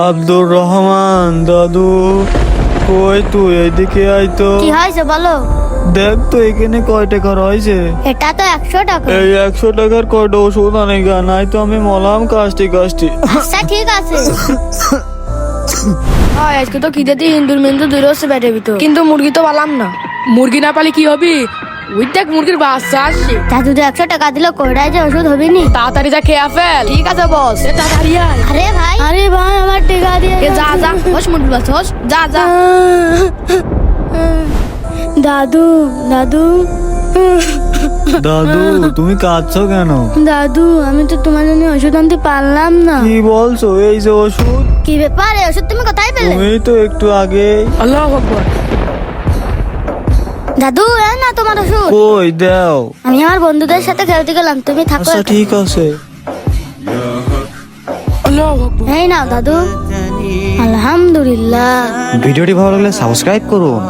আব্দুর রহমান দাদু, কই তুই? এইদিকে আয় তো। কি হয়েছে বলো? দেখ তো এখানে কয় টাকা রয়েছে। এটা তো 100 টাকা। এই 100 টাকার কয়টা ওষুধ আনে গা, নাই তো আমি মলাম কাশটি কাশটি। আচ্ছা ঠিক আছে। হয় আজকে তো খিদে দিয়ে ইন্দুর মিন্দুর দূরে হচ্ছে পেটের ভিতর, কিন্তু মুরগি তো পালাম না। মুরগি না পালি কি হবে? ওই দেখ মুরগির বাচ্চা আসছে। দাদু 100 টাকা দিলে কয়টায় যে ওষুধ হবে নি? তাড়াতাড়ি যা খেয়ে ফেল। ঠিক আছে বস, এ তাড়াতাড়ি আয়। আরে ভাই আমার টাকা দিয়ে এ যা যা, হোস মুরগির বাচ্চা হোস, যা যা। দাদু দাদু দাদু তুমি কাঁদছো কেন? দাদু আমি তো তোমার জন্য ওষুধ আনতে পারলাম না। কি বলছো? এই যে ওষুধ, কি ব্যাপার? এই ওষুধ তুমি কোথায় পেলে? তুমি তো একটু আগে। আল্লাহু আকবার। দাদু এই না তোমার ওষুধ। কই দাও। আমি আমার বন্ধুদের সাথে খেলতে গেলাম, তুমি থাকো। আচ্ছা ঠিক আছে। আল্লাহু আকবার। এই নাও দাদু। আলহামদুলিল্লাহ। ভিডিওটি ভালো লাগলে সাবস্ক্রাইব করুন।